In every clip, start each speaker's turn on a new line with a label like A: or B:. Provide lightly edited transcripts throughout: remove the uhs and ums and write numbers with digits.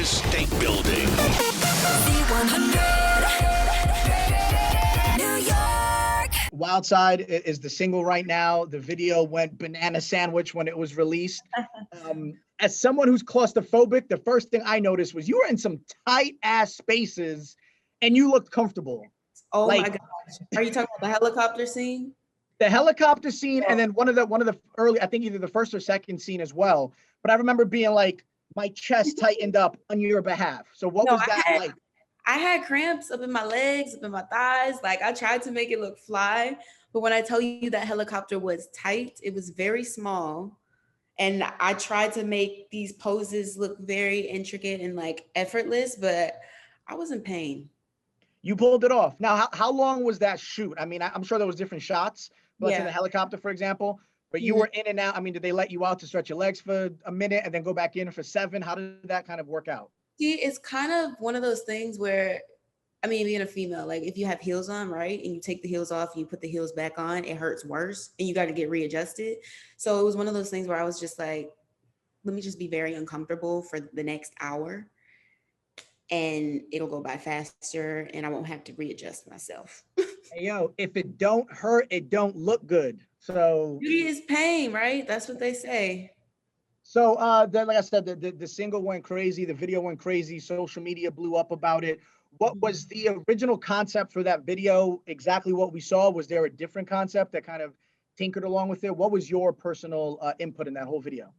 A: state building.
B: Z100, New York.
C: Wild Side is the single right now. The video went banana sandwich when it was released. As someone who's claustrophobic, the first thing I noticed was you were in some tight ass spaces and you looked comfortable.
D: Oh
C: Like,
D: my gosh. Are you talking about the helicopter scene?
C: The helicopter scene, and then one of the early, I think either the first or second scene as well. But I remember being like, my chest tightened up on your behalf. So what was that like?
D: I had cramps up in my legs, up in my thighs. Like I tried to make it look fly, but when I tell you that helicopter was tight, it was very small. And I tried to make these poses look very intricate and like effortless, but I was in pain.
C: You pulled it off. Now, how long was that shoot? I mean, I'm sure there was different shots. Let's say the helicopter, for example, but you were in and out. I mean, did they let you out to stretch your legs for a minute and then go back in for 7? How did that kind of work out?
D: See, it's kind of one of those things where, I mean, being a female, like if you have heels on, right, and you take the heels off and you put the heels back on, it hurts worse and you got to get readjusted. So it was one of those things where I was just like, let me just be very uncomfortable for the next hour and it'll go by faster and I won't have to readjust myself.
C: Hey, yo, if it don't hurt, it don't look good. So
D: beauty is pain, right? That's what they say.
C: So then, like I said, the single went crazy, the video went crazy, social media blew up about it. What was the original concept for that video? Exactly what we saw? Was there a different concept that kind of tinkered along with it? What was your personal input in that whole video?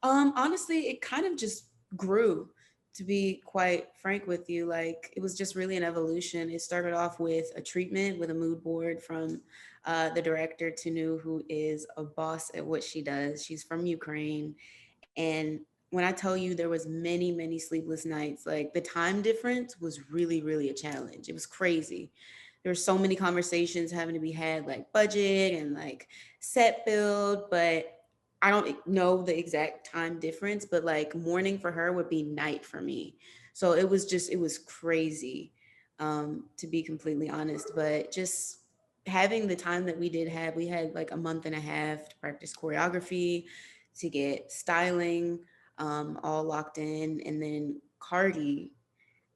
D: Honestly, it kind of just grew, to be quite frank with you. Like it was just really an evolution. It started off with a treatment with a mood board from the director Tanu, who is a boss at what she does. She's from Ukraine. And when I tell you there was many sleepless nights, like the time difference was really, really a challenge. It was crazy. There were so many conversations having to be had, like budget and like set build, but I don't know the exact time difference, but like morning for her would be night for me. So it was crazy, to be completely honest. But just having the time that we did have, we had like a month and a half to practice choreography, to get styling, all locked in. And then Cardi,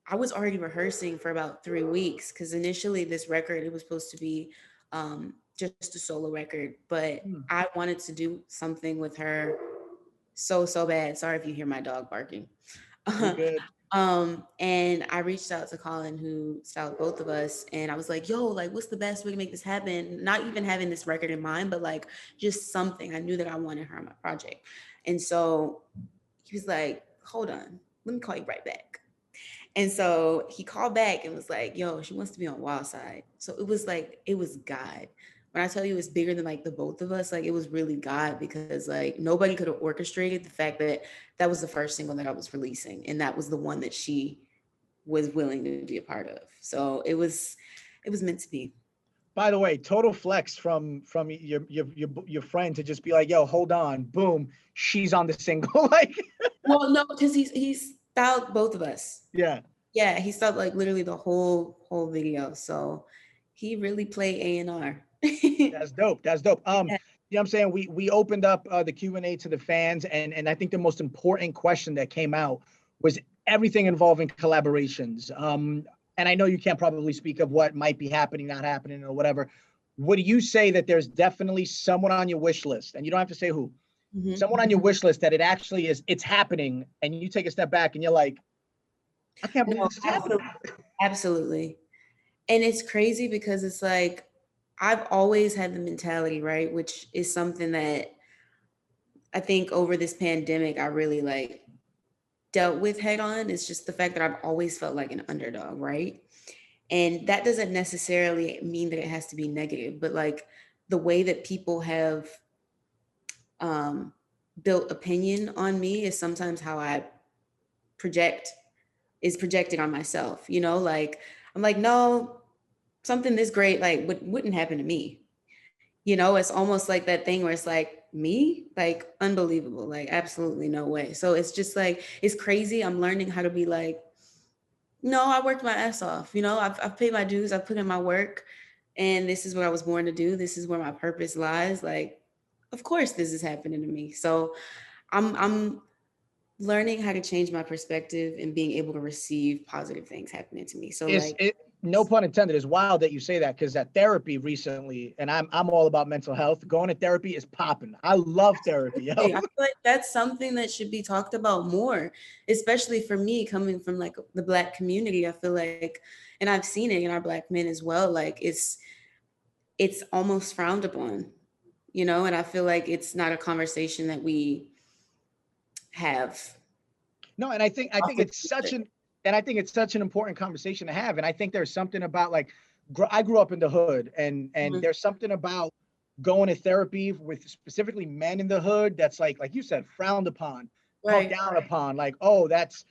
D: I was already rehearsing for about 3 weeks because initially this record, it was supposed to be just a solo record, but I wanted to do something with her so bad. Sorry if you hear my dog barking.
C: Good.
D: And I reached out to Colin, who styled both of us, and I was like, yo, like what's the best way to make this happen? Not even having this record in mind, but like just something. I knew that I wanted her on my project. And so he was like, hold on, let me call you right back. And so he called back and was like, yo, she wants to be on Wild Side. So it was like, it was God. When I tell you it's bigger than like the both of us, like it was really God, because like nobody could have orchestrated the fact that that was the first single that I was releasing. And that was the one that she was willing to be a part of. So it was meant to be.
C: By the way, total flex from your friend to just be like, yo, hold on, boom, she's on the single. Like,
D: well, no, because he's styled both of us.
C: Yeah,
D: he styled like literally the whole video. So he really played A&R.
C: That's dope. You know what I'm saying? We opened up the Q&A to the fans, and I think the most important question that came out was everything involving collaborations. And I know you can't probably speak of what might be happening, not happening, or whatever. Would you say that there's definitely someone on your wish list, and you don't have to say who, someone on your wish list that it's happening, and you take a step back and you're like, I can't believe this is happening.
D: Absolutely. And it's crazy because it's like, I've always had the mentality, right? Which is something that I think over this pandemic, I really like dealt with head on. It's just the fact that I've always felt like an underdog, right? And that doesn't necessarily mean that it has to be negative, but like the way that people have built opinion on me is sometimes how I projected on myself, you know, like, I'm like, no, something this great, like wouldn't happen to me. You know, it's almost like that thing where it's like, me, like unbelievable, like absolutely no way. So it's just like, it's crazy. I'm learning how to be like, no, I worked my ass off. You know, I've paid my dues. I've put in my work, and this is what I was born to do. This is where my purpose lies. Like, of course this is happening to me. So I'm learning how to change my perspective and being able to receive positive things happening to me. So
C: Is
D: like,
C: it, no pun intended, it's wild that you say that, because that therapy recently, and I'm all about mental health. Going to therapy is popping. I love therapy, yo.
D: I feel like that's something that should be talked about more, especially for me coming from like the Black community. I feel like, and I've seen it in our Black men as well, like it's almost frowned upon, you know, and I feel like it's not a conversation that we have
C: No, and I think
D: often.
C: it's such an and I think it's such an important conversation to have. And I think there's something about, like, I grew up in the hood, and
D: Mhm.
C: there's something about going to therapy with specifically men in the hood that's like you said, frowned upon, talked
D: Right,
C: down upon, like, oh, that's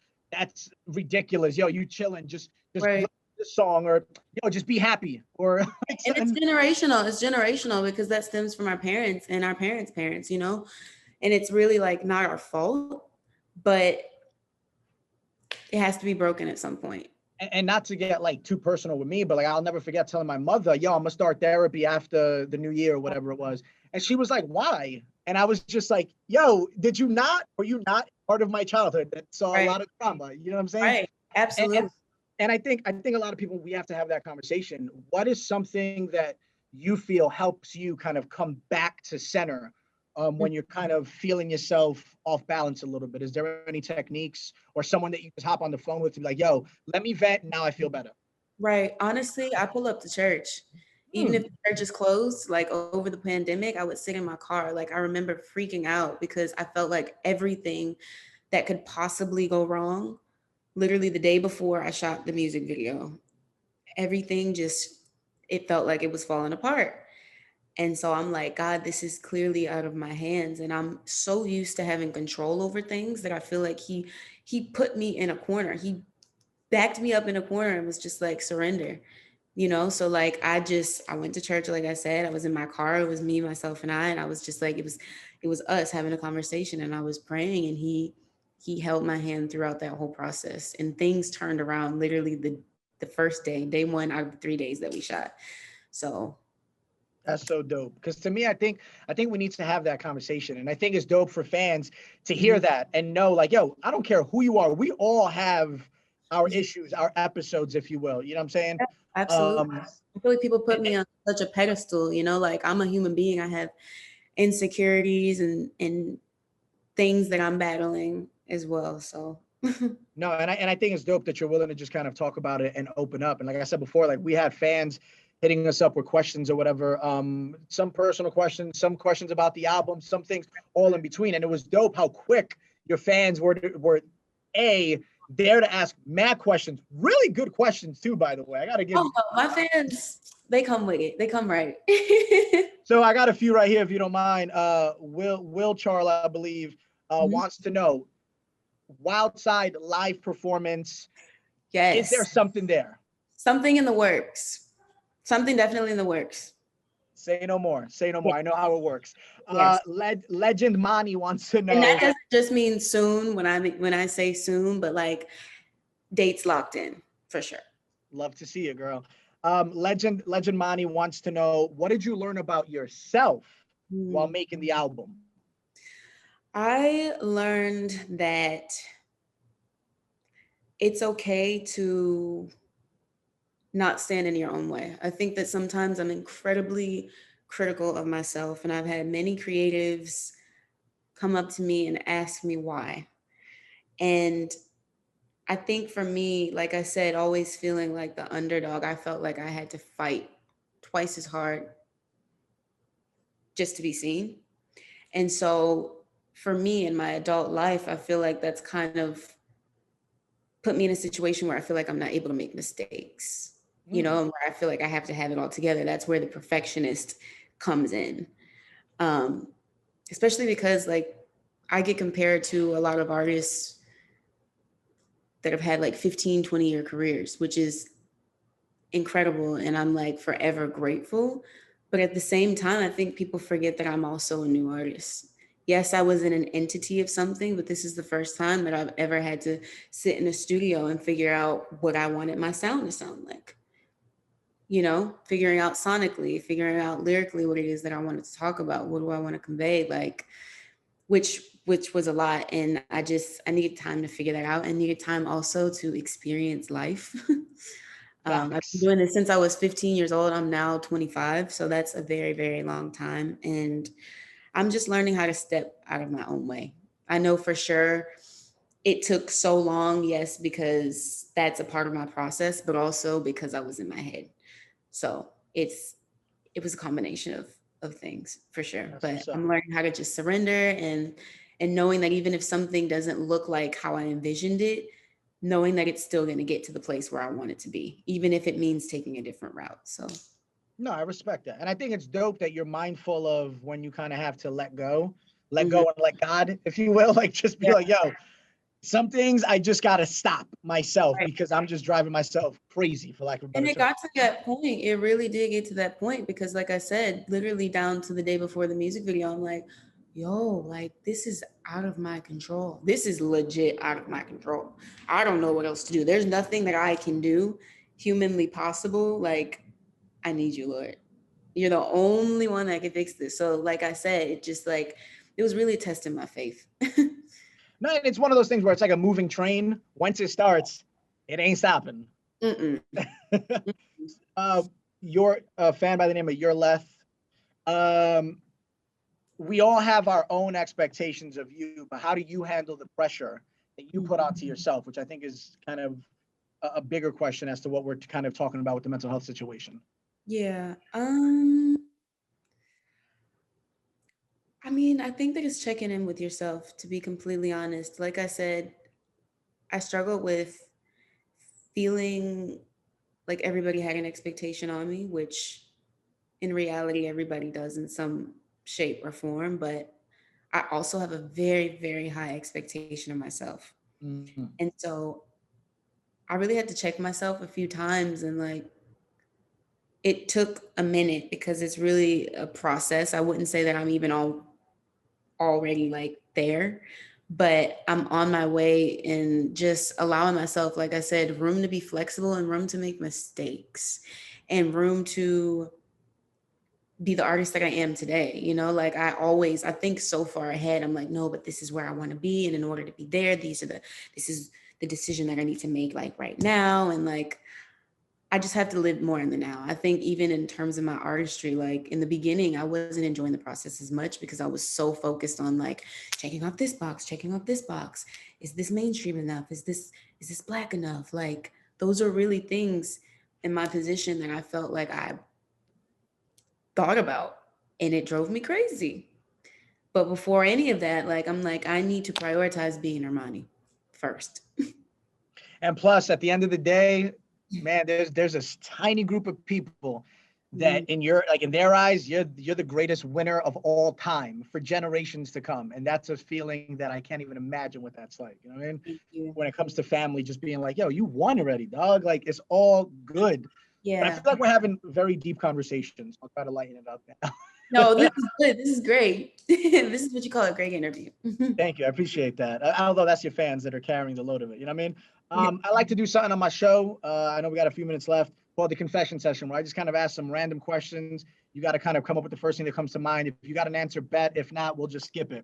C: ridiculous. Yo, you chilling, just
D: right.
C: listen to this song, or yo, just be happy, or like
D: And it's
C: something.
D: generational. It's generational because that stems from our parents and our parents' parents, you know? And it's really like not our fault, but it has to be broken at some point.
C: And not to get like too personal with me, but like I'll never forget telling my mother, yo, I'm gonna start therapy after the new year or whatever it was. And she was like, why? And I was just like, yo, were you not part of my childhood that saw a
D: Right,
C: lot of trauma? You know what I'm saying?
D: right.
C: And
D: Absolutely.
C: and I think a lot of people, we have to have that conversation. What is something that you feel helps you kind of come back to center, when you're kind of feeling yourself off balance a little bit? Is there any techniques or someone that you just hop on the phone with to be like, yo, let me vent, now I feel better?
D: Right. Honestly, I pull up to church. Even if
C: Hmm.
D: the church is closed, like over the pandemic, I would sit in my car. Like I remember freaking out because I felt like everything that could possibly go wrong, literally the day before I shot the music video, everything just, it felt like it was falling apart. And so I'm like, God, this is clearly out of my hands. And I'm so used to having control over things that I feel like he put me in a corner. He backed me up in a corner and was just like, surrender. You know, so like I went to church, like I said, I was in my car, it was me, myself, and I was just like, it was us having a conversation, and I was praying, and he held my hand throughout that whole process, and things turned around literally the first day, day one out of the 3 days that we shot. So
C: That's so dope. Because to me, I think we need to have that conversation, and I think it's dope for fans to hear
D: mhm.
C: that and know, like, yo, I don't care who you are. We all have our issues, our episodes, if you will. You know what I'm saying?
D: Yeah, absolutely.
C: Um,
D: I feel like people put
C: and-
D: me on such a pedestal, you know, like I'm a human being. I have insecurities and things that I'm battling as well. So
C: no, and I think it's dope that you're willing to just kind of talk about it and open up. And like I said before, like we had fans hitting us up with questions or whatever. Some personal questions, some questions about the album, some things all in between. And it was dope how quick your fans were a there to ask mad questions, really good questions too. By the way, I got to give
D: oh
C: you.
D: no, my fans, they come with it. They come right.
C: So I got a few right here, if you don't mind. Will Charles, I believe,
D: Mhm.
C: wants to know Wild Side live performance. Is there
D: Yes.
C: something there?
D: Something in the works. Something definitely in the works.
C: Say no more. Say no
D: Yeah.
C: more. I know how it works.
D: Yes.
C: Legend Mani wants to
D: And that
C: know.
D: doesn't just mean soon when I say soon, but like dates locked in for sure.
C: Love to see it, girl. Legend Mani wants to know, what did you learn about yourself while
D: Hmm.
C: making the album?
D: I learned that it's okay to not stand in your own way. I think that sometimes I'm incredibly critical of myself, and I've had many creatives come up to me and ask me why. And I think for me, like I said, always feeling like the underdog, I felt like I had to fight twice as hard just to be seen. And so for me in my adult life, I feel like that's kind of put me in a situation where I feel like I'm not able to make mistakes, you know,
C: Mm.
D: and where I feel like I have to have it all together. That's where the perfectionist comes in. Um, Especially because like I get compared to a lot of artists that have had like 15, 20-year careers, which is incredible. And I'm like forever grateful. But at the same time, I think people forget that I'm also a new artist. Yes, I was in an entity of something, but this is the first time that I've ever had to sit in a studio and figure out what I wanted my sound to sound like. You know, figuring out sonically, figuring out lyrically what it is that I wanted to talk about. What do I want to convey? Like, which which was a lot. And I needed time to figure that out. I needed time also to experience life. I've been
C: Facts.
D: doing this since I was 15 years old. I'm now 25. So that's a very, very long time. And I'm just learning how to step out of my own way. I know for sure it took so long, yes, because that's a part of my process, but also because I was in my head. So it was a combination of things for sure.
C: That's
D: But
C: what's up.
D: I'm learning how to just surrender and knowing that even if something doesn't look like how I envisioned it, knowing that it's still going to get to the place where I want it to be, even if it means taking a different route. So
C: No, I respect that. And I think it's dope that you're mindful of when you kind of have to let
D: mhm.
C: go and let God, if you will, like just be
D: Yeah,
C: like, yo, some things I just got to stop myself
D: right.
C: because I'm just driving myself crazy, for lack of a
D: And
C: better
D: it
C: term.
D: got to that point. It really did get to that point because, like I said, literally down to the day before the music video, I'm like, yo, like, this is out of my control. This is legit out of my control. I don't know what else to do. There's nothing that I can do humanly possible. Like, I need you, Lord. You're the only one that can fix this. So, like I said, it just like, it was really testing my faith.
C: No, and it's one of those things where it's like a moving train. Once it starts, it ain't stopping.
D: Mm-mm.
C: uh, you're a fan by the name of Your Left. Um, we all have our own expectations of you, but how do you handle the pressure that you put out to yourself, which I think is kind of a bigger question as to what we're kind of talking about with the mental health situation.
D: Yeah. I mean, I think that it's checking in with yourself, to be completely honest. Like I said, I struggled with feeling like everybody had an expectation on me, which in reality, everybody does in some shape or form. But I also have a very, very high expectation of myself.
C: Mm-hmm.
D: And so I really had to check myself a few times and like, it took a minute because it's really a process. I wouldn't say that I'm even already like there, but I'm on my way and just allowing myself, like I said, room to be flexible and room to make mistakes and room to be the artist that I am today. You know, like I think so far ahead. I'm like, no, but this is where I want to be. And in order to be there, this is the decision that I need to make like right now. And like, I just have to live more in the now. I think even in terms of my artistry, like in the beginning, I wasn't enjoying the process as much because I was so focused on like checking off this box, checking off this box. Is this mainstream enough? Is this black enough? Like those are really things in my position that I felt like I thought about and it drove me crazy. But before any of that, like I'm like, I need to prioritize being Normani first.
C: And plus, at the end of the day, man, there's a tiny group of people that in their eyes, you're the greatest winner of all time for generations to come. And that's a feeling that I can't even imagine what that's like. You know what I mean?
D: Thank you.
C: When it comes to family, just being like, yo, you won already, dog. Like it's all good. But I
D: Yeah.
C: feel like we're having very deep conversations. I'll try to lighten it up now.
D: No, this is good. This is great. This is what you call a great interview.
C: Thank you. I appreciate that. Although that's your fans that are carrying the load of it. You know what I mean?
D: Yeah.
C: I like to do something on my show. I know we got a few minutes left called the confession session, where I just kind of ask some random questions. You got to kind of come up with the first thing that comes to mind. If you got an answer, bet. If not, we'll just skip it.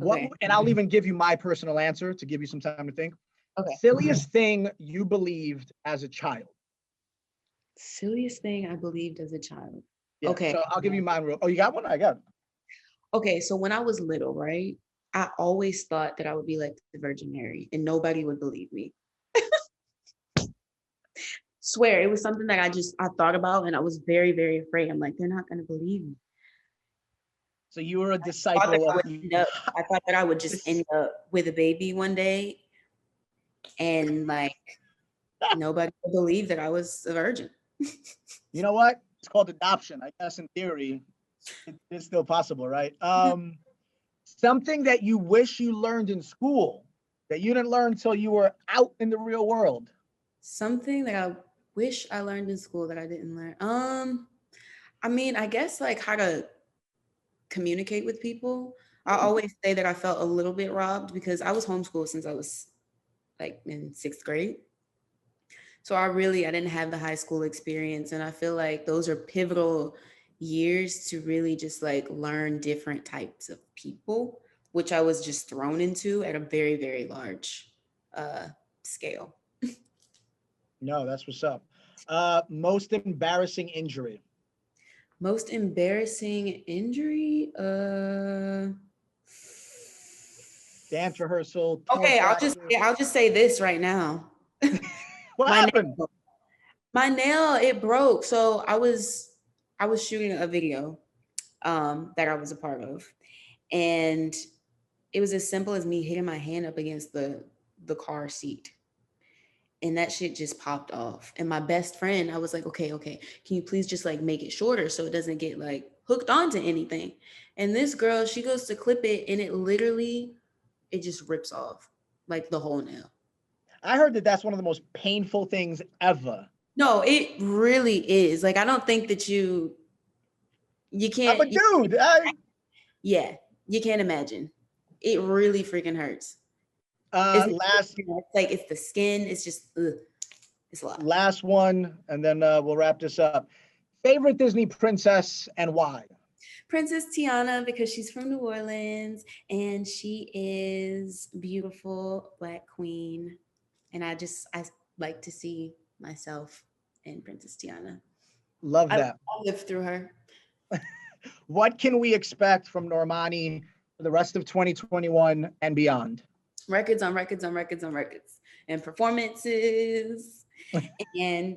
D: Okay.
C: And I'll even give you my personal answer to give you some time to think.
D: Okay.
C: Silliest thing you believed as a child.
D: Silliest thing I believed as a child.
C: Yeah.
D: Okay.
C: So I'll give you mine real. Oh, you got one? I got it.
D: Okay. So when I was little, right, I always thought that I would be like the Virgin Mary and nobody would believe me. Swear, it was something that I thought about and I was very, very afraid. I'm like, they're not going to believe me.
C: So you were a
D: I thought that
C: disciple
D: I
C: of.
D: would I thought that I would just end up with a baby one day and like nobody would believe that I was a virgin.
C: You know what? It's called adoption. I guess in theory, it's still possible, right? Something that you wish you learned in school that you didn't learn until you were out in the real world.
D: Something that I wish I learned in school that I didn't learn. I mean, I guess like how to communicate with people. I always say that I felt a little bit robbed because I was homeschooled since I was like in 6th grade. So I didn't have the high school experience. And I feel like those are pivotal years to really just like learn different types of people, which I was just thrown into at a very, very large scale.
C: No, that's what's up. Most embarrassing injury.
D: Most embarrassing injury?
C: Dance rehearsal.
D: Okay, I'll just say this right now.
C: What happened?
D: My nail, it broke. So I was shooting a video that I was a part of, and it was as simple as me hitting my hand up against the car seat, and that shit just popped off. And my best friend, I was like, okay, can you please just like make it shorter so it doesn't get like hooked onto anything? And this girl, she goes to clip it, and it just rips off like the whole nail.
C: I heard that that's one of the most painful things ever.
D: No, it really is. Like, I don't think that you can't.
C: I'm a dude.
D: Yeah, you can't imagine. It really freaking hurts. It's the skin. It's just, it's a lot.
C: Last one, and then we'll wrap this up. Favorite Disney princess and why?
D: Princess Tiana, because she's from New Orleans and she is beautiful Black queen. And I like to see myself in Princess Tiana.
C: Love that.
D: I live through her.
C: What can we expect from Normani for the rest of 2021 and beyond?
D: Records on records on records on records, and performances and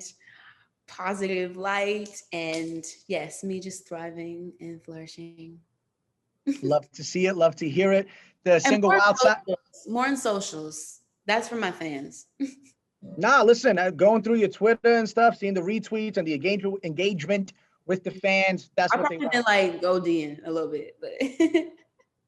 D: positive light, and yes, me just thriving and flourishing.
C: Love to see it. Love to hear it. The single outside.
D: More on socials. That's for my fans.
C: Nah, listen, going through your Twitter and stuff, seeing the retweets and the engagement with the fans. That's what they want.
D: I've been like ODing a little bit, but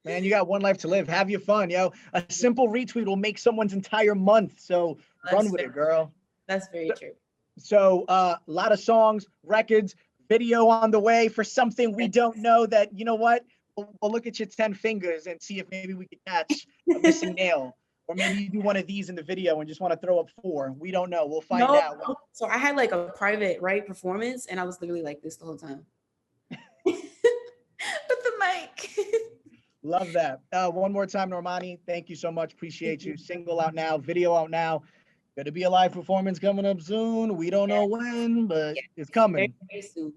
C: man, you got one life to live. Have your fun, yo. A simple retweet will make someone's entire month. So run with it, girl.
D: That's very true.
C: So a lot of songs, records, video on the way for something we don't know that, you know what? We'll look at your 10 fingers and see if maybe we can catch a missing nail. Or maybe you do one of these in the video and just want to throw up 4. We don't know. We'll find out.
D: So I had like a private performance, and I was literally like this the whole time. With the mic.
C: Love that. One more time, Normani. Thank you so much. Appreciate you. Single out now, video out now. Going to be a live performance coming up soon. We don't know when, but it's coming.
D: Very, very soon.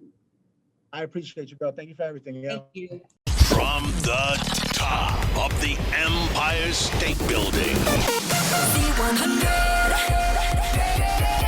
C: I appreciate you, girl. Thank you for everything. Yo.
D: Thank you.
A: From the top of the Empire State Building.
B: C100.